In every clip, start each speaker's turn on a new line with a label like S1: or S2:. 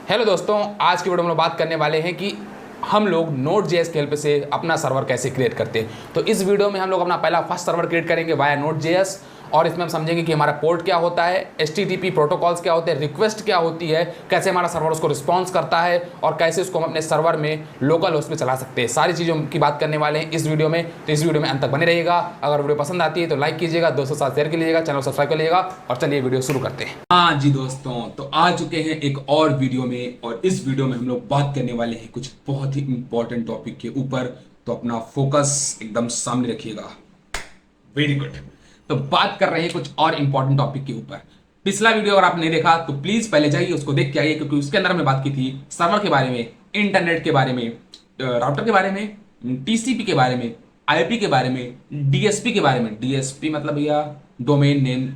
S1: Hello दोस्तों, आज की वीडियो में हम लोग बात करने वाले हैं कि हम लोग Node.js की हेल्प से अपना सर्वर कैसे क्रिएट करते हैं। तो इस वीडियो में हम लोग अपना पहला फर्स्ट सर्वर क्रिएट करेंगे वाया Node.js और इसमें हम समझेंगे कि हमारा पोर्ट क्या होता है, HTTP प्रोटोकॉल्स क्या होते हैं, रिक्वेस्ट क्या होती है, कैसे हमारा सर्वर उसको रिस्पॉन्स करता है और कैसे उसको हम अपने सर्वर में लोकल होस्ट में चला सकते हैं। सारी चीज़ों की बात करने वाले हैं इस वीडियो में, तो इस वीडियो में अंत तक बने रहिएगा। अगर वीडियो पसंद आती है तो लाइक कीजिएगा, दोस्तों के साथ शेयर कर लीजिएगा, चैनल सब्सक्राइब कर लीजिएगा और चलिए वीडियो शुरू करते हैं।
S2: हाँ जी दोस्तों, तो आ चुके हैं एक और वीडियो में। और इस वीडियो में हम लोग बात करने वाले हैं कुछ बहुत ही इंपॉर्टेंट टॉपिक के ऊपर। तो अपना फोकस एकदम सामने रखिएगा। Very good. तो बात कर रहे हैं कुछ और इंपॉर्टेंट टॉपिक के ऊपर। पिछला वीडियो अगर आपने नहीं देखा तो प्लीज पहले जाइए उसको देख के आइए, क्योंकि उसके अंदर हमने बात की थी सर्वर के बारे में, इंटरनेट के बारे में, राउटर के बारे में, टीसीपी के बारे में, आईपी के बारे में, डीएसपी के बारे में। डीएसपी मतलब भैया डोमेन नेम,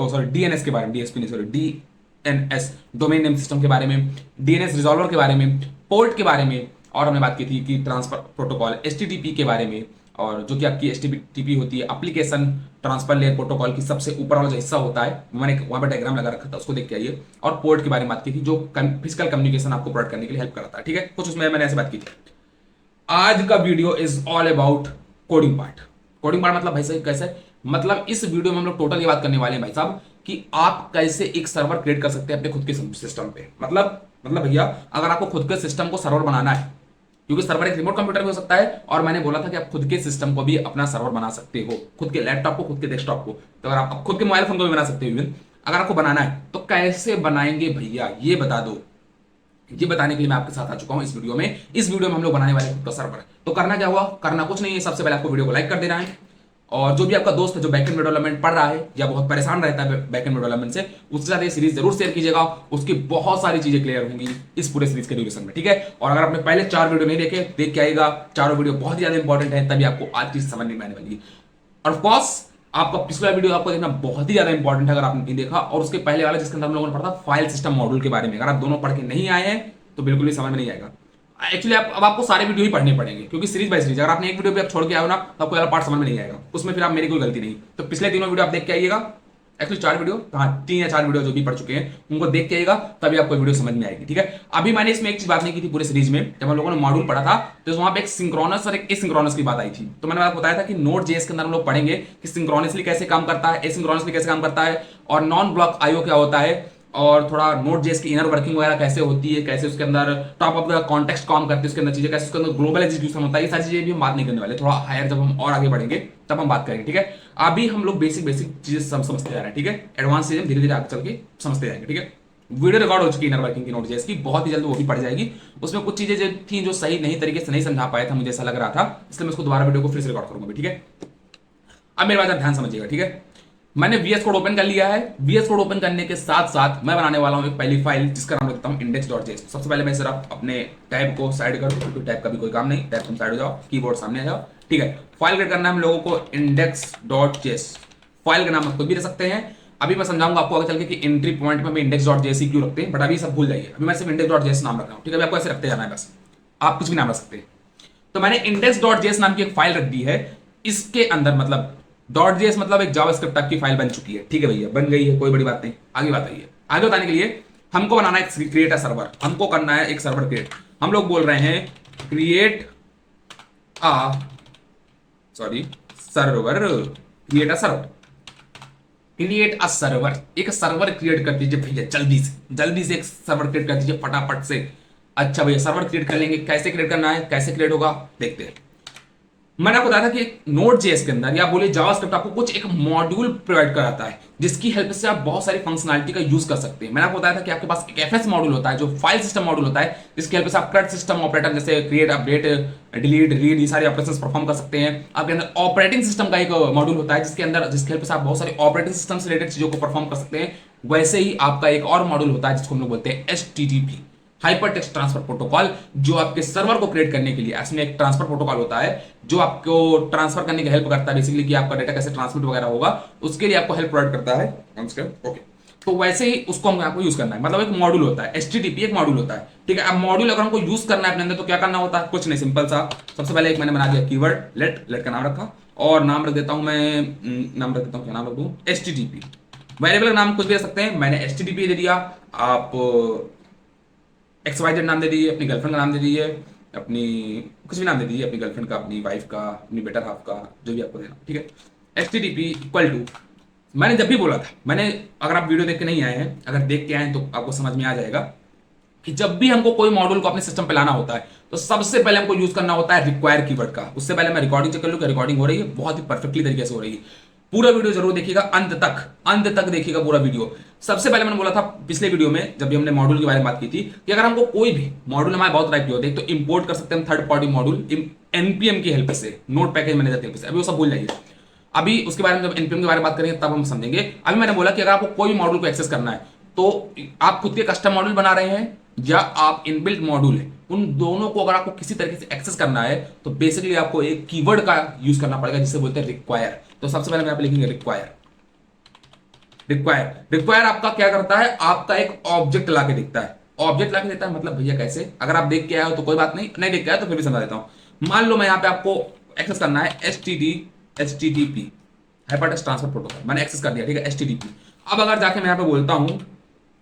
S2: सॉरी डीएनएस के बारे में, डीएसपी नहीं sorry DNS, domain name system के बारे में, डीएनएस रिजॉल्वर के बारे में, पोर्ट के बारे में, और हमने बात की थी कि ट्रांसफर प्रोटोकॉल एचटीटीपी के बारे में, और जो कि आपकी एचटीटीपी होती है एप्लीकेशन ट्रांसफर लेयर प्रोटोकॉल की सबसे ऊपर वाला जो हिस्सा होता है, मैंने वहां पर डायग्राम लगा रखा था, उसको देख के आइए। और पोर्ट के बारे में बात की थी जो फिजिकल कम्युनिकेशन आपको प्रोवाइड करने के लिए हेल्प करता है। ठीक है, कुछ उसमें मैंने ऐसे बात की थी। आज का video is all about coding part. Coding part मतलब भाई साहब कैसे, मतलब इस वीडियो में हम लोग टोटल ये बात करने वाले हैं भाई साहब कि आप कैसे एक सर्वर क्रिएट कर सकते हैं अपने खुद के सिस्टम पे। मतलब भैया अगर आपको खुद के सिस्टम को सर्वर बनाना है, क्योंकि सर्वर एक रिमोट कंप्यूटर भी हो सकता है, और मैंने बोला था कि आप खुद के सिस्टम को भी अपना सर्वर बना सकते हो, खुद के लैपटॉप को, खुद के डेस्कटॉप को। तो अगर आप खुद के मोबाइल फोन को भी बना सकते हो इवन, अगर आपको बनाना है तो कैसे बनाएंगे भैया ये बता दो। ये बताने के लिए मैं आपके साथ आ चुका हूं इस वीडियो में। इस वीडियो में हम लोग बनाने वाले हैं खुद का सर्वर। तो करना क्या हुआ, करना कुछ नहीं है, सबसे पहले आपको वीडियो को लाइक कर देना है। और जो भी आपका दोस्त है जो बैकएंड डेवलपमेंट पढ़ रहा है या बहुत परेशान रहता है बैकएंड डेवलपमेंट से, उसके साथ ये सीरीज जरूर शेयर कीजिएगा। उसकी बहुत सारी चीजें क्लियर होंगी इस पूरे सीरीज के ड्यूरेशन में। ठीक है, और अगर आपने पहले 4 वीडियो नहीं देखे, देख के आएगा। चारों वीडियो बहुत ही ज्यादा इंपॉर्टेंट है, तभी आपको आज चीज समझ में आने वाली है। और ऑफकोर्स आपका पिछला वीडियो आपको देखना बहुत ही ज्यादा इंपॉर्टेंट है अगर आपने नहीं देखा, और उसके पहले वाला जिसके अंदर हम लोगों ने पढ़ा था फाइल सिस्टम मॉड्यूल के बारे में। अगर आप दोनों पढ़ के नहीं आए हैं तो बिल्कुल भी समझ में नहीं आएगा। एक्चुअली अब आपको सारे वीडियो ही पढ़ने पड़ेंगे, क्योंकि सीरीज बाय सीरीज अगर आपने एक वीडियो भी आप छोड़ के आओ ना तो आपको वाला पार्ट समझ में नहीं आएगा, उसमें फिर आप मेरी कोई गलती नहीं। तो पिछले तीनों वीडियो आप देख के आइएगा। एक्चुअली 4 वीडियो, हाँ 3 या 4 वीडियो जो भी पढ़ चुके हैं उनको देख के आइएगा, तभी आपको वीडियो समझ में आएगी। ठीक है, अभी मैंने इसमें एक चीज बात नहीं की थी पूरे सीरीज में। जब हम लोगों ने मॉड्यूल पढ़ा था तो वहां पे एक सिंक्रोनस और एक एसिंक्रोनस की बात आई थी। तो मैंने आपको बताया था कि Node.js के अंदर हम लोग पढ़ेंगे कि सिंक्रोनसली कैसे काम करता है, एसिंक्रोनसली कैसे काम करता है, और नॉन ब्लॉक आईओ क्या होता है, और थोड़ा Node.js की इनर वर्किंग वगैरह कैसे होती है, कैसे उसके अंदर टॉप ऑफ द कॉन्टेक्स्ट काम करते हैं, उसके अंदर चीजें कैसे, उसके अंदर ग्लोबल एग्जीक्यूशन होता है। ये सारी चीजें भी हम बात नहीं करने वाले, थोड़ा हायर जब हम और आगे बढ़ेंगे तब हम बात करेंगे। ठीक है, अभी हम लोग बेसिक चीजें समझते जा रहे हैं। ठीक है, एडवांस चीजें धीरे धीरे आगे चल के समझते जाएंगे। ठीक है, वीडियो रिकॉर्ड हो चुकी है इनर वर्किंग की Node.js की, बहुत ही जल्द वो भी पड़ जाएगी। उसमें कुछ चीजें जो थी जो सही नहीं तरीके से नहीं समझा पाया था, मुझे ऐसा लग रहा था, इसलिए मैं उसको दोबारा वीडियो को फिर से रिकॉर्ड करूंगा। ठीक है, अब मेरी बात आप ध्यान समझिएगा। ठीक है, मैंने VS कोड ओपन कर लिया है। VS कोड ओपन करने के साथ साथ मैं बनाने वाला हूं एक पहली फाइल जिसका नाम रखता हूं index.js। सबसे पहले मैं सिर्फ अपने टैब को साइड करूं, क्योंकि टैब का भी कोई काम नहीं, टैब तुम साइड हो जाओ, कीबोर्ड सामने आ जाओ। ठीक है, फाइल क्रिएट करना है हम लोगों को index.js। फाइल का नाम आप खुद भी रख सकते हैं। अभी मैं समझाऊंगा आपको आगे चल के कि एंट्री पॉइंट में हम index.js ही क्यों रखते हैं, बट अभी सब भूल जाइए। अभी मैं सिर्फ index.js नाम रख रहा हूं। ठीक है, आपको ऐसे रखते जाना है बस, आप कुछ भी नाम रख सकते हैं। तो मैंने index.js नाम की एक फाइल रख दी है। इसके अंदर मतलब .js मतलब एक जावास्क्रिप्ट टाइप की फाइल बन चुकी है। ठीक है भैया, बन गई है, कोई बड़ी बात नहीं। आगे बात आई है, आगे बताने के लिए हमको बनाना है क्रिएट अ सर्वर। हमको करना है एक सर्वर क्रिएट। हम लोग बोल रहे हैं create a server, create a server, create a server. एक सर्वर क्रिएट कर दीजिए भैया, जल्दी से एक सर्वर क्रिएट कर दीजिए फटाफट से। अच्छा भैया, सर्वर क्रिएट कर लेंगे, कैसे क्रिएट करना है, कैसे क्रिएट होगा देखते हैं। मैंने आपको बताया था कि Node.js के अंदर या बोले जावास्क्रिप्ट आपको कुछ एक मॉड्यूल प्रोवाइड कराता है, जिसकी हेल्प से आप बहुत सारी फंक्शनलिटी का यूज कर सकते हैं। मैंने आपको बताया था कि आपके पास एक एफएस मॉड्यूल होता है जो फाइल सिस्टम मॉड्यूल होता है, जिसकी हेल्प से आप CRUD सिस्टम ऑपरेटर जैसे क्रिएट, अपडेट, डिलीट, रीड, ये सारे ऑपरेशंस परफॉर्म कर सकते हैं। आपके अंदर ऑपरेटिंग सिस्टम का एक मॉड्यूल होता है जिसकी हेल्प से आप बहुत सारे ऑपरेटिंग सिस्टम से रिलेटेड चीजों को परफॉर्म कर सकते हैं। वैसे ही आपका एक और मॉड्यूल होता है जिसको हम लोग बोलते हैं HTTP, hyper text transfer protocol, जो आपके सर्वर को क्रिएट करने के लिए, इसमें एक ट्रांसफर प्रोटोकॉल होता है जो आपको ट्रांसफर करने की हेल्प करता है बेसिकली, कि आपका डेटा कैसे ट्रांसमिट वगैरह होगा, उसके लिए आपको हेल्प प्रोवाइड करता है। ओके, तो वैसे ही उसको हम आपको यूज करना है। मतलब एक मॉड्यूल होता है, HTTP एक मॉड्यूल होता है। ठीक है, अब मॉड्यूल अगर हमको यूज करना है अपने अंदर तो क्या करना होता है, कुछ नहीं, सिंपल सा। सबसे पहले एक मैंने बना दिया कीवर्ड लेट का नाम रखा, और नाम रख देता हूं मैं, नाम रख देता हूं, क्या नाम रख दूं, HTTP। वेरिएबल का नाम कुछ भी रख सकते हैं, मैंने HTTP दे दिया। आप XYZ नाम दे दीजिए, अपनी गर्लफ्रेंड का नाम दे दीजिए, अपनी कुछ भी नाम दे दीजिए, अपनी गर्लफ्रेंड का, अपनी वाइफ का, अपनी बेटर हाफ का, जो भी आपको देना, ठीक है। HTTP इक्वल टू, मैंने जब भी बोला था, मैंने, अगर आप वीडियो देख के नहीं आए हैं, अगर देख के आए हैं तो आपको समझ में आ जाएगा कि जब भी हमको कोई मॉड्यूल को अपने सिस्टम पे लाना होता है तो सबसे पहले हमको यूज करना होता है रिक्वायर कीवर्ड का। उससे पहले मैं रिकॉर्डिंग चेक कर लूं कि रिकॉर्डिंग हो रही है, बहुत ही परफेक्टली तरीके से हो रही है। पूरा वीडियो जरूर देखिएगा, अंत तक देखिएगा पूरा वीडियो। सबसे पहले मैंने बोला था पिछले वीडियो में, जब भी हमने मॉड्यूल के बारे में बात की थी, कि अगर हमको कोई भी मॉड्यूल, हमारे बहुत टाइप के होते हैं, तो इंपोर्ट कर सकते हैं थर्ड पार्टी मॉड्यूल एनपीएम की हेल्प से, नोट पैकेज मैनेजर की हेल्प से। अभी वो सब भूल जाइए, अभी उसके बारे में जब एनपीएम के बारे में बात करेंगे तब हम समझेंगे। अभी मैंने बोला कि अगर आपको कोई मॉड्यूल को एक्सेस करना है, तो आप खुद के कस्टम मॉड्यूल बना रहे हैं या आप इनबिल्ट मॉड्यूल है, उन दोनों को अगर आपको किसी तरीके से एक्सेस करना है तो बेसिकली आपको एक कीवर्ड का यूज करना पड़ेगा जिसे बोलते हैं रिक्वायर। तो सबसे पहले मैं यहाँ पे लिखेंगे रिक्वायर। रिक्वायर आपका क्या करता है, आपका एक ऑब्जेक्ट ला के दिखता है। ऑब्जेक्ट ला के देता है मतलब भैया कैसे, अगर आप देख के आए हो तो कोई बात नहीं, नहीं देख के आए तो फिर भी समझा देता हूं। मान लो मैं यहाँ पे आपको एक्सेस करना है HTTP हाइपरटेक्स्ट ट्रांसफर प्रोटोकॉल, मैंने एक्सेस कर दिया, ठीक है, HTTP। अब अगर जाके मैं यहाँ पे बोलता हूँ,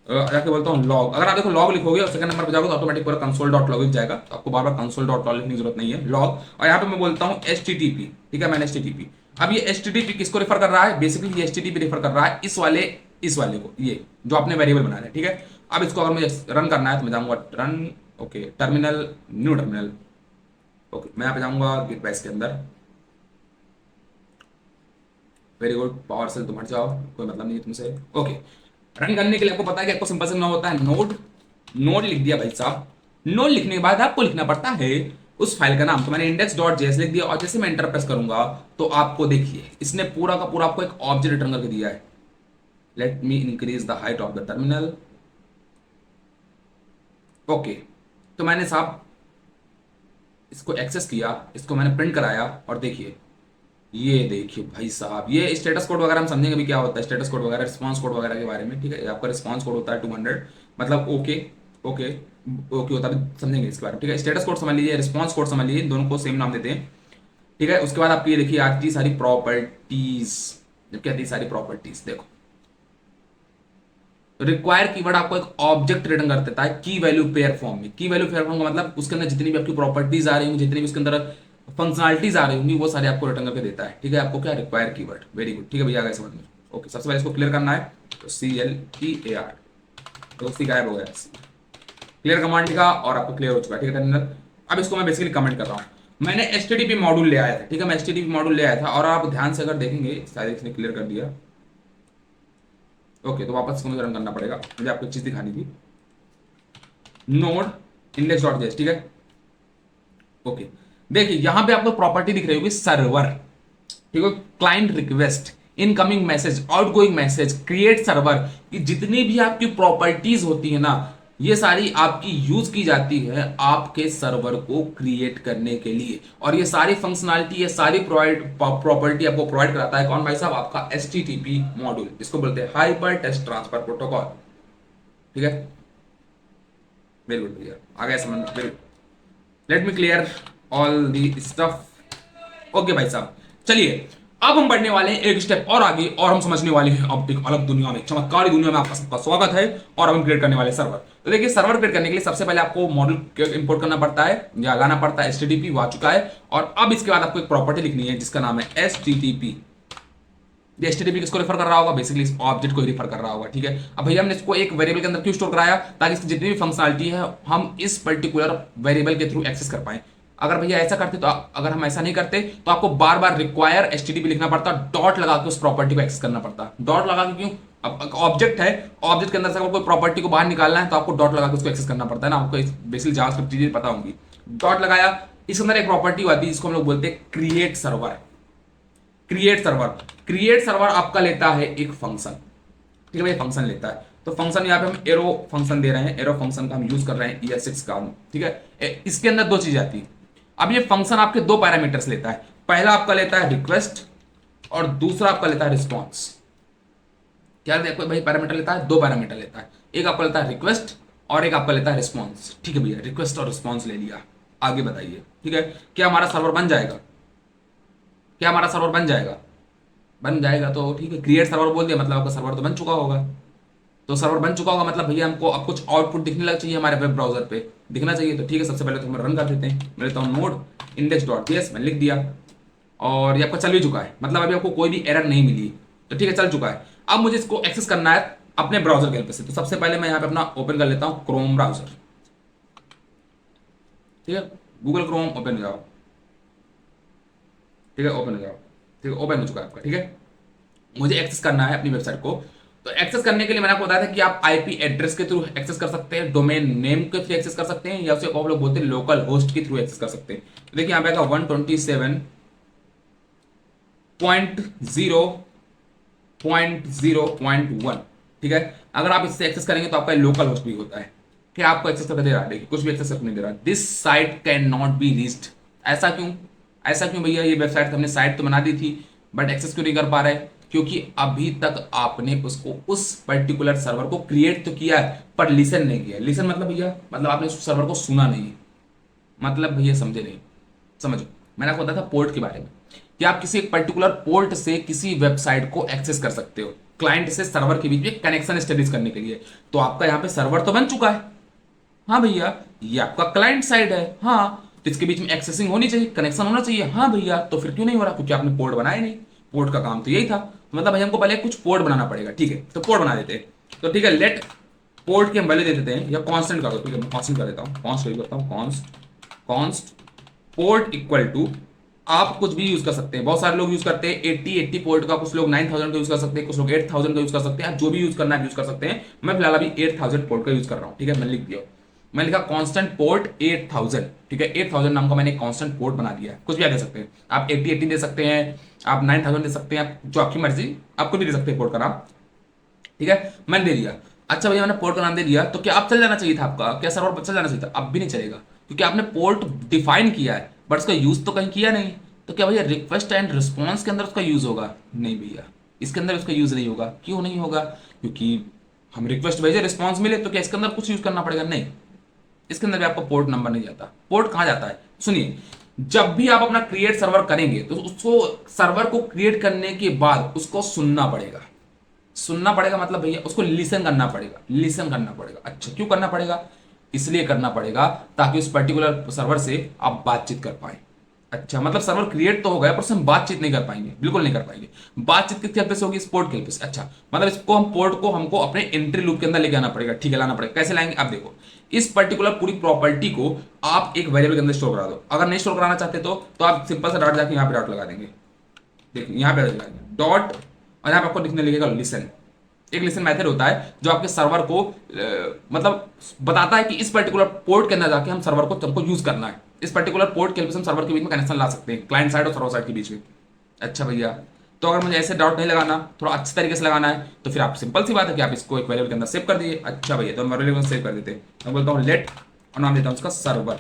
S2: जाके बोलता हूँ लॉग, अगर आप देखो लॉग लिखोगे और सेकंड नंबर पे जाओगे तो ऑटोमेटिक पूरा console.log जाएगा, तो आपको बार बार console.log लिखने की जरूरत नहीं है, लॉग। और यहाँ पे मैं बोलता हूँ HTTP, ठीक है, मैंने HTTP। अब ये HTTP किसको रेफर कर रहा है, बेसिकली ये HTTP रेफर कर रहा है इस वाले को, ये जो आपने वेरिएबल बना रहे हैं, ठीक है। अब इसको अगर मुझे रन करना है तो मैं जाऊंगा run, okay, terminal, new terminal, okay, मैं यहाँ पे जाऊंगा गिट बैश के अंदर। वेरी गुड, पावर सेल तुम हट जाओ, कोई मतलब नहीं है तुमसे, ओके। रन करने के लिए आपको पता है कि आपको सिंपल से ना होता है नोड लिख दिया भाई साहब। नोड लिखने के बाद आपको लिखना पड़ता है उस फाइल का नाम, तो मैंने index.js लिख दिया, और जैसे मैं एंटर प्रेस करूंगा तो आपको देखिए इसने पूरा का पूरा आपको एक ऑब्जेक्ट रिटर्न करके दिया है। Let me increase the height of the terminal, okay. तो मैंने साहब इसको एक्सेस किया, इसको मैंने प्रिंट कराया, और देखिए, ये देखिए भाई साहब, ये स्टेटस कोड वगैरह हम समझेंगे अभी क्या होता है स्टेटस कोड वगैरह, रिस्पांस कोड वगैरह के बारे में, ठीक है। आपका रिस्पांस कोड होता है 200, मतलब ओके ओके ओके होता है, समझेंगे इसके बारे में, ठीक है। स्टेटस कोड समझ लीजिए, रिस्पांस कोड समझ लीजिए, दोनों को सेम नाम देते हैं, ठीक है। उसके बाद आपकी ये देखिए आती है सारी प्रॉपर्टीज, जब क्या आती है सारी प्रॉपर्टीज, देखो रिक्वायर कीवर्ड आपको एक ऑब्जेक्ट रिटर्न कर देता है की वैल्यू पेयर फॉर्म में। की वैल्यू पेयर फॉर्म का मतलब उसके अंदर जितनी भी आपकी प्रॉपर्टीज आ रही होंगी, जितनी भी उसके अंदर फंक्शनलिटीज आ रही होंगी, वो सारे आपको रिटर्न करके देता है, ठीक है। आपको क्या रिक्वायर कीवर्ड, वेरी गुड, ठीक है भैया, आ गए समझ में, ओके। सबसे पहले इसको क्लियर करना है, तो CLEAR, तो उसकी गायब हो गया, क्लियर कमांड लिखा और आपको क्लियर हो चुका है, ठीक है टर्मिनल। अब इसको मैं बेसिकली कमेंट कर रहा हूँ, मैंने HTTP मॉड्यूल ले आया था, ठीक है, मैं HTTP मॉड्यूल ले आया था, और आप ध्यान से अगर देखेंगे शायद इसने क्लियर कर दिया, ओके। तो वापस इसको मुझे रन करना पड़ेगा, मुझे आपको एक चीज दिखानी थी, नोड index.js, ठीक है, ओके। देखिए यहां पे आपको प्रॉपर्टी दिख रही होगी सर्वर, ठीक है, client request, incoming message, outgoing message, create server, ये जितनी भी आपकी प्रॉपर्टीज होती है ना, ये सारी आपकी यूज की जाती है आपके सर्वर को क्रिएट करने के लिए, और ये सारी फंक्शनलिटी, ये सारी प्रॉपर्टी आपको प्रोवाइड कराता है कौन भाई साहब, आपका HTTP मॉड्यूल, जिसको बोलते हैं हाइपर टेक्स्ट ट्रांसफर प्रोटोकॉल, ठीक है। वेरी गुड भैया, आ गया समझ, very good. Let me clear all the stuff, okay भाई साहब। चलिए अब हम बढ़ने वाले हैं एक स्टेप और आगे, और हम समझने वाले हैं अब एक अलग दुनिया में, चमत्कारी दुनिया में आपका सबका स्वागत है, और हम क्रिएट करने वाले सर्वर। तो देखिए सर्वर क्रिएट करने के लिए सबसे पहले आपको मॉड्यूल इंपोर्ट करना पड़ता है या लाना पड़ता है, HTTP वो आ चुका है, और अब इसके बाद आपको एक प्रॉपर्टी लिखनी है जिसका नाम है HTTP। HTTP किसको रेफर कर रहा होगा, बेसिकली इस ऑब्जेक्ट को ही रेफर कर रहा होगा, ठीक है। अब भैया हमने इसको एक वेरिएबल के अंदर क्यों स्टोर कराया, ताकि इसकी जितनी भी फंक्शनलिटी है हम इस पर्टिकुलर वेरिएबल के थ्रू एक्सेस कर पाए। अगर भैया ऐसा करते तो अगर हम ऐसा नहीं करते तो आपको बार बार रिक्वायर HTTP लिखना पड़ता, डॉट लगा के उस प्रॉपर्टी को एक्सेस करना पड़ता। डॉट लगा के क्यों, अब ऑब्जेक्ट है, ऑब्जेक्ट के अंदर से अगर कोई प्रॉपर्टी को बाहर निकालना है तो आपको डॉट लगा के उसको एक्सेस करना पड़ता है ना, आपको बेसिकली जावास्क्रिप्ट चीजें पता होंगी। डॉट लगाया, इसके अंदर एक प्रॉपर्टी आती है जिसको हम लोग बोलते हैं क्रिएट सर्वर। क्रिएट सर्वर आपका लेता है एक फंक्शन, ठीक है भाई, फंक्शन लेता है। तो फंक्शन यहाँ पे हम एरो फंक्शन दे रहे हैं, एरो फंक्शन का हम यूज कर रहे हैं ES6 का, ठीक है। इसके अंदर दो चीजें आती है। अब ये फंक्शन आपके दो पैरामीटर्स लेता है, पहला आपका लेता है रिक्वेस्ट और दूसरा आपका लेता है रिस्पॉन्स। क्या भाई पैरामीटर लेता है, दो पैरामीटर लेता है, एक आपका लेता है रिक्वेस्ट और एक आपका लेता है रिस्पॉन्स, ठीक है भैया। रिक्वेस्ट और रिस्पॉन्स ले लिया, आगे बताइए, ठीक है। क्या हमारा सर्वर बन जाएगा, क्या हमारा सर्वर बन जाएगा, बन जाएगा तो ठीक है। क्रिएट सर्वर बोल दिया मतलब आपका सर्वर तो बन चुका होगा,
S1: तो सर्वर बन चुका होगा, मतलब भैया हमको अब कुछ आउटपुट दिखने लग चाहिए हमारे वेब ब्राउजर पे, दिखना चाहिए। तो ठीक है, सबसे पहले तो हम रन कर देते हैं। मैं लेता हूँ नोड index.js, मैंने लिख दिया और ये आपका चल भी चुका है, मतलब अभी आपको कोई भी एरर नहीं मिली। तो ठीक है, चल चुका है। अब मुझे इसको एक्सेस करना है अपने ब्राउजर के हेल्प से। तो सबसे पहले मैं यहाँ पे अपना ओपन कर लेता हूँ क्रोम ब्राउजर। ठीक है, गूगल क्रोम ओपन हो जाओ। ठीक है, ओपन हो जाओ। ठीक है, ओपन हो चुका है आपका। ठीक है, मुझे एक्सेस करना है अपनी वेबसाइट को। तो एक्सेस करने के लिए मैंने आपको बताया था कि आप आईपी एड्रेस के थ्रू एक्सेस कर सकते हैं, डोमेन नेम के थ्रू एक्सेस कर सकते हैं, या उसे आप लोग बोलते हैं लोकल होस्ट के थ्रू एक्सेस कर सकते हैं। तो देखिए यहाँ पे आएगा 127.0.0.1। ठीक है, अगर आप इससे एक्सेस करेंगे तो आपका लोकल होस्ट भी होता है। क्या आपको एक्सेस करके दे रहा है? देखिए कुछ भी एक्सेस नहीं दे रहा। This site can not be reached. ऐसा क्यों? ऐसा क्यों भैया? ये वेबसाइट हमने साइट तो बना दी थी, बट एक्सेस क्यों नहीं कर पा रहे? क्योंकि अभी तक आपने उसको उस पर्टिकुलर सर्वर को क्रिएट तो किया है पर लिसन नहीं किया। लिसन मतलब भैया, मतलब आपने उस सर्वर को सुना नहीं। मतलब भैया समझे नहीं, समझो। मैंने आपको बताया था पोर्ट के बारे में कि आप किसी एक पर्टिकुलर पोर्ट से किसी वेबसाइट को एक्सेस कर सकते हो, क्लाइंट से सर्वर के बीच में कनेक्शन स्टडीज करने के लिए। तो आपका यहाँ पे सर्वर तो बन चुका है, हाँ भैया, ये आपका क्लाइंट साइड है, हाँ, तो इसके बीच में एक्सेसिंग होनी चाहिए, कनेक्शन होना चाहिए, हाँ भैया। तो फिर क्यों नहीं हो रहा? क्योंकि आपने पोर्ट बनाया नहीं। पोर्ट का काम तो यही था, मतलब भैया हमको पहले कुछ पोर्ट बनाना पड़ेगा। ठीक है, तो पोर्ट बना देते हैं। तो ठीक है, लेट पोर्ट की हम वैल्यू दे देते हैं, या कांस्टेंट कर दो। ठीक है, मैं कांस्टेंट कर देता हूँ, कॉन्स्ट करता हूँ, कॉन्स्ट पोर्ट इक्वल टू, आप कुछ भी यूज कर सकते हैं। बहुत सारे लोग यूज करते हैं 80 पोर्ट का, कुछ लोग 9000 का यूज कर सकते हैं, कुछ लोग 8000 का यूज कर सकते हैं। आप जो भी यूज करना है यूज कर सकते हैं। मैं फिलहाल अभी 8000 पोर्ट का यूज कर रहा हूँ। ठीक है, मैंने लिख दिया, मैं लिखा कांस्टेंट पोर्ट 8000। ठीक है, 8000 नाम का मैंने कांस्टेंट पोर्ट बना दिया है। कुछ भी आप दे सकते हैं, आप 80 दे सकते हैं, आप 9000 दे सकते हैं, आप जो आपकी मर्जी, आपको भी दे सकते हैं पोर्ट का नाम। ठीक है, मैंने दे दिया। अच्छा भैया, मैंने पोर्ट का नाम दे दिया, तो क्या अब चल जाना चाहिए था? आपका क्या सर्वर चल जाना चाहिए था? अब भी नहीं चलेगा, क्योंकि आपने पोर्ट डिफाइन किया है बट उसका यूज तो कहीं किया नहीं। तो क्या भैया रिक्वेस्ट एंड रिस्पॉन्स के अंदर उसका यूज होगा? नहीं भैया, इसके अंदर उसका यूज नहीं होगा। क्यों नहीं होगा? क्योंकि हम रिक्वेस्ट भेजे, रिस्पॉन्स मिले, तो क्या इसके अंदर कुछ यूज करना पड़ेगा? नहीं, इसके अंदर भी आपको पोर्ट नंबर नहीं जाता। पोर्ट कहां जाता है? सुनिए, जब भी आप अपना क्रिएट सर्वर करेंगे तो उसको, सर्वर को क्रिएट करने के बाद उसको सुनना पड़ेगा। सुनना पड़ेगा मतलब भैया उसको लिसन करना पड़ेगा, लिसन करना पड़ेगा। अच्छा, क्यों करना पड़ेगा? इसलिए करना पड़ेगा ताकि उस पर्टिकुलर सर्वर से आप बातचीत कर पाए। अच्छा, मतलब सर्वर क्रिएट तो हो गया पर उससे हम बातचीत नहीं कर पाएंगे, बिल्कुल नहीं कर पाएंगे। बातचीत किसके हेल्प से होगी? इस पोर्ट के हेल्प से। अच्छा, मतलब इसको हम पोर्ट को हमको अपने एंट्री लूप के अंदर लेके आना पड़ेगा। ठीक है, लाना पड़ेगा। कैसे लाएंगे? आप देखो, इस पर्टिकुलर पूरी प्रॉपर्टी को आप एक वेरिएबल के अंदर स्टोर करा दो। अगर नहीं स्टोर कराना चाहते तो आप सिंपल सा डॉट जाके यहाँ पे डॉट लगा देंगे। देखिए यहाँ पे लगाएंगे डॉट, और यहाँ पे आपको लिखने लगेगा लिसन। एक लिसन मेथड होता है जो आपके सर्वर को मतलब बताता है कि इस पर्टिकुलर पोर्ट के अंदर जाके हम सर्वर को तुमको यूज करना है। इस पर्टिकुलर पोर्ट के हेल्प से हम सर्वर के बीच में कनेक्शन ला सकते हैं, क्लाइंट साइड और सर्वर साइड के बीच में। अच्छा भैया, तो अगर मुझे ऐसे डॉट नहीं लगाना, थोड़ा अच्छे तरीके से लगाना है, तो फिर आप सिंपल सी बात है कि आप इसको एक वेरिएबल के अंदर सेव कर दिए। अच्छा भैया, तो हम वेरिएबल सेव कर देते हैं। मैं बोलता हूँ लेट, और नाम देता हूँ उसका सर्वर।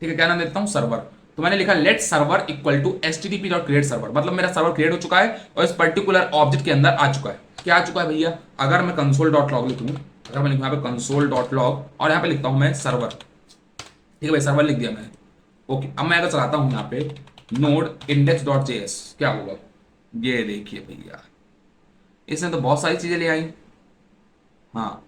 S1: ठीक है, क्या नाम देता हूँ? सर्वर। तो मैंने लिखा let server equal to http dot create server, मतलब मेरा सर्वर क्रिएट हो चुका है और इस पर्टिकुलर ऑब्जेक्ट के अंदर आ चुका है। क्या आ चुका है भैया? अगर मैं कंसोल डॉट लॉग लिखूँ, अगर मैं लिखूँ यहाँ पे कंसोल डॉट लॉग और यहाँ पे लिखता हूँ मैं सर्वर। ठीक है भाई, सर्वर लिख दिया मैंने। ओके, अब मैं अगर चलाता हूँ यहाँ पे नोड index.js, क्या होगा? ये देखिए भैया, इसने तो बहुत सारी चीजें ले आई। हाँ,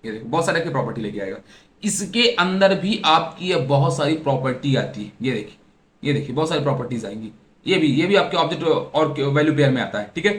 S1: ये देखो बहुत सारे की प्रॉपर्टी लेके आएगा। इसके अंदर भी आपकी ये बहुत सारी प्रॉपर्टी आती है। ये देखिए बहुत सारी प्रॉपर्टीज आएंगी। ये भी आपके ऑब्जेक्ट और वैल्यू पेयर में आता है। ठीक है,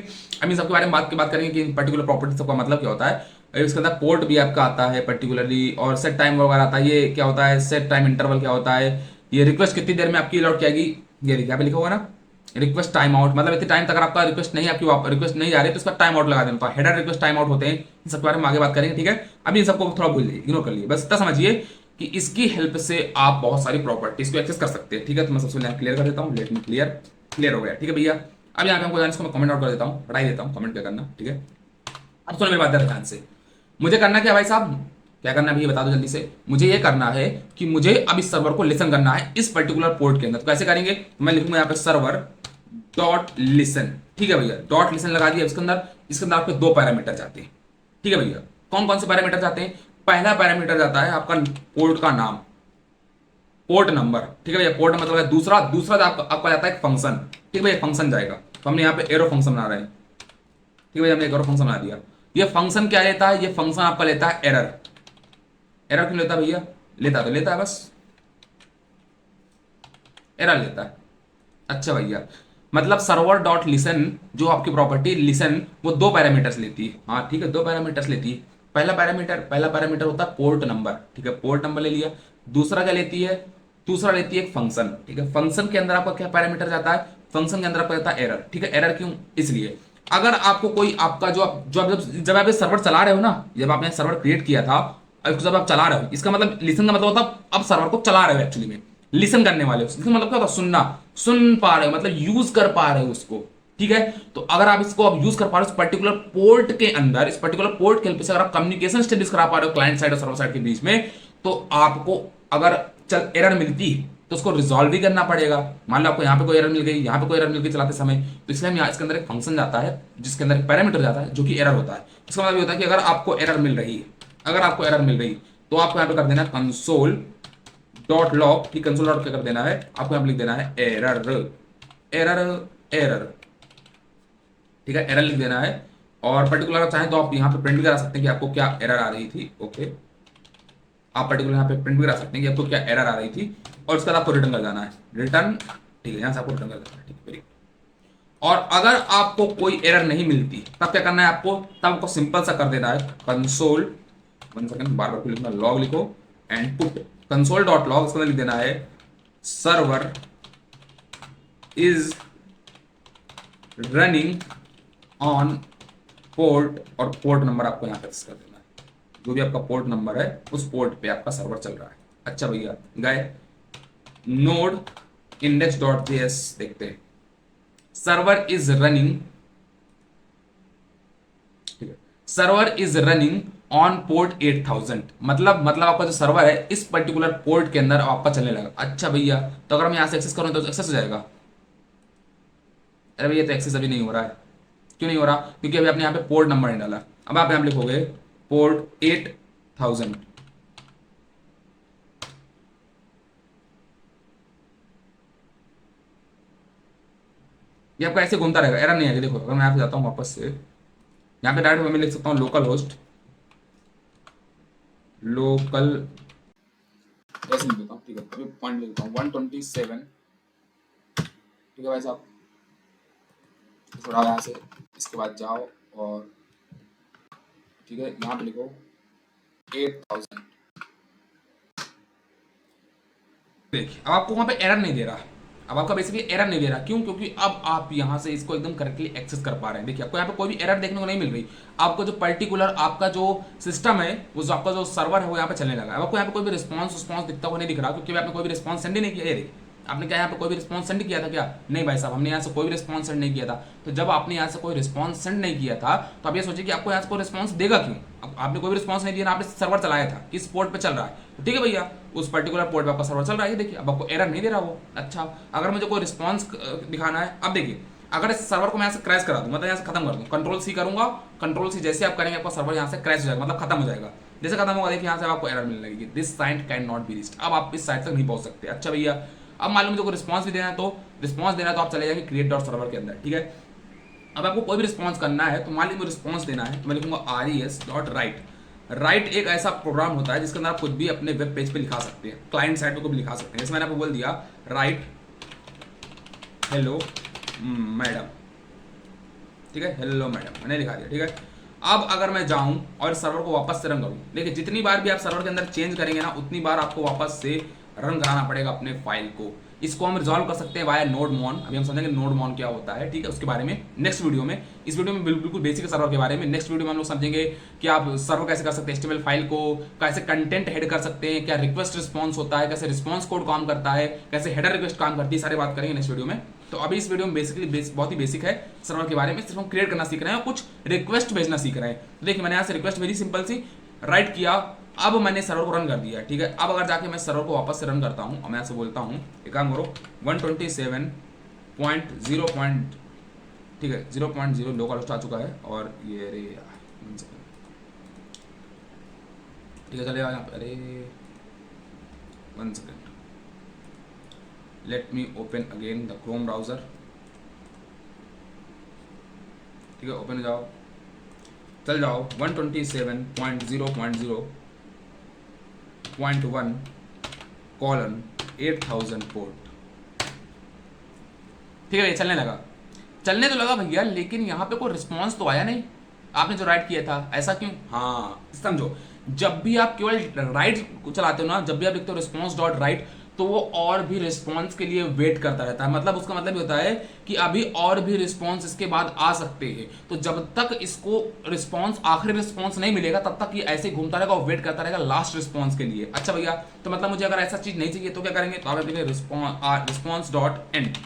S1: हम इन सबके बारे में बात करेंगे कि इन पर्टिकुलर प्रॉपर्टी सबका मतलब क्या होता है। इसके अंदर पोर्ट भी आपका आता है पर्टिकुलरली, और सेट टाइम वगैरह आता है। ये क्या होता है? सेट टाइम इंटरवल क्या होता है? ये रिक्वेस्ट कितनी देर में आपकी लौट के आएगी? ये देखिए यहाँ पे लिखा हुआ ना, रिक्वेस्ट टाइम आउट, मतलब इतने टाइम तक अगर आपका रिक्वेस्ट नहीं, आपकी रिक्वेस्ट नहीं आ रही तो उसका टाइम आउट लगा देना। हेडर रिक्वेस्ट टाइम आउट होते हैं, इन सब के बारे में आगे बात करेंगे। ठीक है, अभी इन सबको थोड़ा भूल जाइए, इग्नोर कर लिए, बस इतना समझिए कि इसकी हेल्प से आप बहुत सारी प्रॉपर्टीज को एक्सेस कर सकते हैं। ठीक है, तो मैं सबसे पहले क्लियर कर देता हूँ। लेट मी क्लियर हो गया। ठीक है भैया, अब यहाँ पे हमको इसको मैं कमेंट आउट कर देता हूँ, हटाई देता हूँ कमेंट क्या करना। ठीक है, अब सुनो मेरी बात ध्यान से। मुझे करना क्या भाई साहब? क्या करना है भैया बता दो जल्दी से। मुझे ये करना है कि मुझे अब इस सर्वर को लिसन करना है इस पर्टिकुलर पोर्ट के अंदर। तो कैसे करेंगे? मैं लिखूंगा यहाँ पे सर्वर डॉट लिसन। ठीक है भैया, डॉट लिसन लगा दिया। इसके अंदर आपके दो पैरामीटर जाते हैं। ठीक है भैया, कौन कौन से पैरामीटर जाते हैं? पहला पैरामीटर जाता है आपका पोर्ट का नाम, पोर्ट नंबर। ठीक है भैया, पोर्ट मतलब है। दूसरा आपका जाता है एक फंक्शन। ठीक है भैया, फंक्शन जाएगा। तो हमने यहाँ पे एरो फंक्शन बना रहे हैं। ठीक है भैया, हमने एक एरो फंक्शन बना दिया। ये फंक्शन क्या लेता है, ये फंक्शन आपका लेता है एरर। एरर क्यों लेता है भैया, लेता है बस, एरर लेता है। अच्छा भैया, मतलब सर्वर डॉट लिसन जो आपकी प्रॉपर्टी लिसन वो दो पैरामीटर्स लेती है। हाँ ठीक है, दो पैरामीटर्स लेती है। पहला पैरामीटर होता है पोर्ट नंबर, ठीक है, पोर्ट नंबर ले लिया। दूसरा क्या लेती है, दूसरा लेती है एक फंक्शन, ठीक है। फंक्शन के अंदर आपका क्या पैरामीटर जाता है, फंक्शन के अंदर आपका जाता है एरर, ठीक है। एरर क्यों, इसलिए अगर आपको कोई आपका जब आप सर्वर चला रहे हो ना, जब आपने सर्वर क्रिएट किया था, अब जब आप चला रहे हो, इसका मतलब लिसन का मतलब होता है अब सर्वर को चला रहे हो, एक्चुअली में लिसन करने वाले हो। लिसन मतलब क्या होता है, सुनना, सुन पा रहे हो, मतलब यूज कर पा रहे हो उसको, ठीक है। तो अगर आप इसको अब यूज कर पा रहे हो इस पर्टिकुलर पोर्ट के अंदर, इस पर्टिकुलर पोर्ट के हेल्प से अगर आप कम्युनिकेशन स्टेब्लिश करा पा रहे हो क्लाइंट साइड और सर्वर साइड के बीच में, तो आपको अगर चल एरर मिलती है तो उसको रिजॉल्व भी करना पड़ेगा। मान लो आपको यहाँ पे कोई एरर मिल गई, यहाँ पे कोई एरर मिल गई चलाते समय, तो इसलिए हम यहाँ इसके अंदर एक फंक्शन जाता है जिसके अंदर एक पैरामीटर जाता है जो कि एरर होता है। इसका मतलब ये होता है कि अगर आपको एरर मिल रही है, अगर आपको एरर मिल रही तो आपको यहाँ पे कर देना कंसोल डॉट लॉग, ठीक, कंसोल डॉट क्या कर देना है, आपको यहाँ पे लिख देना है एरर, एरर, एरर, ठीक है, एरर लिख देना है। और पर्टिकुलर आप चाहें तो आप यहाँ पे प्रिंट भी करा सकते हैं कि आपको क्या एरर आ रही थी, ओके। आप पर्टिकुलर यहाँ पे प्रिंट भी करा सकते हैं कि आपको क्या एरर आ रही थी, और उसके बाद आपको रिटर्न कर जाना है, रिटर्न, ठीक है, यहाँ से आपको रिटर्न कर देना है, ठीक है, वेरी गुड। और अगर आपको कोई एरर नहीं मिलती तब क्या करना है आपको, तब आपको सिंपल सा कर देना है कंसोल, वन सेकंड, बार बार लिखना, लॉग लिखो and put console dot log, इसके अंदर लिख देना है server is running on port, और पोर्ट नंबर आपको यहाँ पे कर देना है, जो भी आपका पोर्ट नंबर है उस पोर्ट पे आपका सर्वर चल रहा है। अच्छा भैया, गए नोड इंडेक्स डॉट जेएस देखते हैं, सर्वर इज रनिंग, ठीक है, server is running on port 8000, मतलब आपका जो सर्वर है इस पर्टिकुलर पोर्ट के अंदर आपका चलने लगा। अच्छा भैया, तो अगर मैं यहां से एक्सेस करूं तो एक्सेस हो जाएगा। अरे भैया, तो एक्सेस अभी नहीं हो रहा है, क्यों नहीं हो रहा, क्योंकि अभी आपने यहाँ पे पोर्ट नंबर नहीं डाला। अब आप यहाँ लिखोगे पोर्ट 8000, ये आपका ऐसे घूमता रहेगा, एरर नहीं आएगा। देखो अगर मैं यहाँ पे जाता हूँ वापस से, यहाँ पे डायरेक्ट मैं लिख सकता हूँ लोकल होस्ट, लोकल, ऐसे लिख देता हूँ, ठीक है, अभी पॉइंट लिख देता हूँ 127, ठीक है भाई साहब। थोड़ा यहाँ से इसके बाद जाओ और ठीक है, यहाँ पे लिखो 8000। देखिए अब आपको वहां पे एरर नहीं दे रहा, अब आपका बेसिकली एरर नहीं दे रहा, क्यों, क्योंकि अब आप यहां से इसको एकदम करेक्टली एक्सेस कर पा रहे हैं। देखिए आपको यहाँ पे कोई भी एरर देखने को नहीं मिल रही, आपको जो पर्टिकुलर आपका जो सिस्टम है, वो जो आपका जो सर्वर है वो यहाँ पे चलने लगा। अब आपको यहाँ पे कोई भी रिस्पॉन्स दिखता हुआ नहीं दिख रहा, क्योंकि आपने कोई भी रिस्पॉन्स सेंड ही नहीं किया। ये देखिए, आपने क्या यहाँ पे कोई भी रिस्पॉन्स सेंड किया था क्या, नहीं भाई साहब, हमने यहाँ से कोई भी रिस्पॉन्स सेंड नहीं किया था। तो जब आपने यहाँ से कोई रिस्पॉन्स सेंड नहीं किया था तो आप ये सोचिए कि आपको यहाँ से कोई रिस्पॉन्स देगा क्यों। अब आपने कोई भी रिस्पॉन्स नहीं दिया ना, आपने सर्वर चलाया था, इस पोर्ट पे चल रहा है, तो ठीक है भैया, उस पर्टिकुलर पोर्ट पे आपका सर्वर चल रहा है। देखिए अब आपको एरर नहीं दे रहा वो। अच्छा, अगर मुझे कोई रिस्पॉन्स दिखाना है, अब देखिए अगर इस सर्वर को मैं यहाँ से क्रैश करा दूं, मतलब यहाँ से खत्म कर दूं, कंट्रोल सी करूंगा, कंट्रोल सी जैसे आप करेंगे आपका सर्वर यहाँ से क्रैश हो जाएगा, मतलब खत्म हो जाएगा। जैसे खत्म होगा देखिए यहाँ से आपको एरर मिलने लगेगी, this site can not be reached, अब आप इस साइट तक नहीं पहुंच सकते। अच्छा भैया, अब मान लो मुझे कोई रिस्पॉन्स भी देना है, तो रिस्पॉन्स देना है तो आप चले जाएंगे क्रिएट डॉट सर्वर के अंदर, ठीक है। अब आपको कोई भी रिस्पॉन्स करना है, तो मान लीजिए मुझे रिस्पॉन्स देना है, तो मैं लिखूंगा res.write। राइट एक ऐसा प्रोग्राम होता है जिसके अंदर आप कुछ भी अपने वेब पेज पे लिखा सकते हैं, क्लाइंट साइड पे कुछ भी लिखा सकते हैं। जैसे मैंने आपको बोल दिया राइट हेलो मैडम, ठीक है, हेलो मैडम मैंने लिखा दिया, ठीक है। अब अगर मैं जाऊं और सर्वर को वापस से रन करूं, देखिए जितनी बार भी आप सर्वर के अंदर चेंज करेंगे ना, उतनी बार आपको वापस से रन कराना पड़ेगा अपने फाइल को। इसको हम रिजॉल्व कर सकते हैं वाया नोड मॉन। अभी हम समझेंगे नोड मॉन क्या होता है, ठीक है, उसके बारे में नेक्स्ट वीडियो में। इस वीडियो में बिल्कुल बेसिक सर्वर के बारे में, नेक्स्ट वीडियो में हम लोग समझेंगे कि आप सर्वर कैसे कर सकते हैं, HTML फाइल को कैसे कंटेंट हेड कर सकते हैं, क्या रिक्वेस्ट रिस्पॉन्स होता है, कैसे रिस्पॉन्स कोड काम करता है, कैसे हेडर रिक्वेस्ट काम करती है, सारी बात करेंगे नेक्स्ट वीडियो में। तो अभी इस वीडियो में बेसिकली बहुत ही बेसिक है सर्वर के बारे में, सिर्फ हम क्रिएट करना सीख रहे हैं और कुछ रिक्वेस्ट भेजना सीख रहे हैं। तो देखिए मैंने यहाँ से रिक्वेस्ट भेजी, सिंपल सी राइट किया, अब मैंने सर्वर को रन कर दिया, ठीक है। अब अगर जाके मैं सर्वर को वापस से रन करता हूँ और मैं ऐसे बोलता हूँ, एक काम करो 127.0. ठीक है 0.0 लोकल होस्ट आ चुका है, और ये अरे यार ठीक है चलेगा यहाँ पे, अरे 1 second, let me open again the Chrome browser, ठीक है, ओपन हो जाओ।
S2: चल जाओ 127.0.0.1:8000 पोर्ट।
S1: ठीक है भैया, चलने लगा, चलने तो लगा भैया, लेकिन यहाँ पे कोई रिस्पॉन्स तो आया नहीं। आपने जो राइट किया था, ऐसा क्यों?
S2: हाँ समझो,
S1: जब भी आप केवल राइट चलाते हो ना, जब भी आप लिखते हो रिस्पॉन्स डॉट राइट, तो वो और भी रिस्पॉन्स के लिए वेट करता रहता है। मतलब उसका मतलब ये होता है कि अभी और भी रिस्पॉन्स इसके बाद आ सकते हैं। तो जब तक इसको रिस्पॉन्स, आखिरी रिस्पॉन्स नहीं मिलेगा, तब तक ये ऐसे घूमता रहेगा और वेट करता रहेगा लास्ट रिस्पॉन्स के लिए। अच्छा भैया, तो मतलब मुझे अगर ऐसा चीज नहीं चाहिए तो क्या करेंगे? तो आप लिखेंगे रिस्पॉन्स डॉट एंड।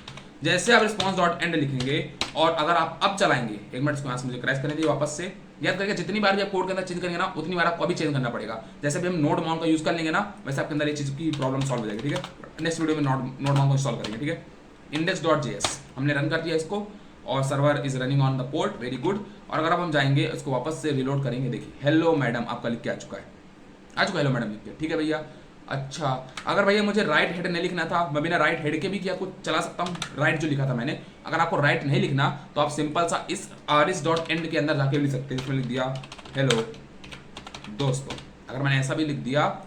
S1: जैसे आप रिस्पॉन्स डॉट एंड लिखेंगे और अगर आप अब चलाएंगे, एक मिनट इसको यहाँ से मुझे क्रैश करने दीजिए वापस से। याद करके जितनी बार भी आप कोड के अंदर चेंज करेंगे ना, उतनी बार आपको अभी चेंज करना पड़ेगा। जैसे भी हम नोड माउंट का यूज कर लेंगे ना, वैसे आपके अंदर ये चीज की प्रॉब्लम सॉल्व हो जाएगी। ठीक है, नेक्स्ट वीडियो में नोड माउंट को सॉल्व करेंगे। ठीक है, इंडेक्स डॉट जेएस हमने रन कर दिया इसको और server is running on the port, very good. और अगर अब हम जाएंगे इसको वापस से रिलोड करेंगे, देखिए हेलो मैडम आपका लिख के आ चुका है, हेलो मैडम लिख के। ठीक है भैया, अच्छा अगर भैया मुझे राइट हेड नहीं लिखना था, मैं बिना राइट हेड के भी क्या कुछ चला सकता हूँ? राइट जो लिखा था मैंने, अगर आपको राइट नहीं लिखना तो आप सिंपल सा इस आरिस डॉट एंड के अंदर जाके लिख सकते हैं। इसमें लिख दिया हेलो दोस्तों। अगर मैंने ऐसा भी लिख दिया,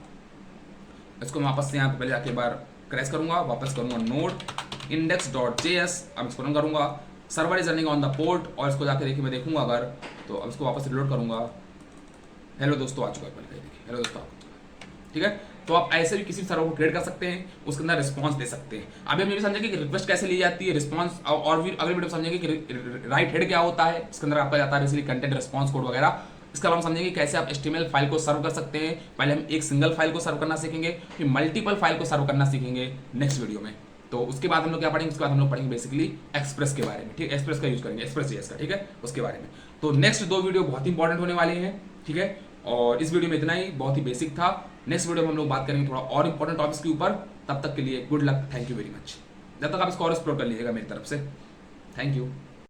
S1: इसको मैं वापस से यहाँ पे पहले जाके बार क्रैश करूंगा, वापस करूंगा नोड इंडेक्स डॉट जेएस, अब इसको रन करूंगा, server is running on the port, और इसको जाके देखिए मैं देखूंगा अगर, तो अब इसको वापस रिलोड करूंगा, हेलो दोस्तों आ चुका है, पहले देखिए हेलो दोस्तों आ चुका है। ठीक है, तो आप ऐसे भी किसी सर्वर को क्रिएट कर सकते हैं, उसके अंदर रिस्पॉन्स दे सकते हैं। अभी हम ये भी समझेंगे कि रिक्वेस्ट कैसे ली जाती है, रिस्पॉन्स, और भी अगले वीडियो में समझेंगे कि राइट हेड क्या होता है, इसके अंदर आपका जाता है बेसिकली कंटेंट रिस्पॉन्स कोड वगैरह। इसके अलावा हम समझेंगे कैसे आप HTML फाइल को सर्व कर सकते हैं। पहले हम एक सिंगल फाइल को सर्व करना सीखेंगे, फिर मल्टीपल फाइल को सर्व करना सीखेंगे नेक्स्ट वीडियो में। तो उसके बाद हम लोग क्या पढ़ेंगे? उसके बाद हम लोग पढ़ेंगे बेसिकली एक्सप्रेस के बारे में। ठीक है, एक्सप्रेस का यूज करेंगे, एक्सप्रेस जेएस का। ठीक है, उसके बारे में। तो नेक्स्ट 2 वीडियो बहुत ही इंपॉर्टेंट होने वाले हैं। ठीक है, और इस वीडियो में इतना ही, बहुत ही बेसिक था। नेक्स्ट वीडियो में हम लोग बात करेंगे थोड़ा और इंपॉर्टेंट टॉपिक्स के ऊपर। तब तक के लिए good luck, thank you very much. जब तक आप इसको और एक्सप्लोर कर लीजिएगा मेरी तरफ से, थैंक यू।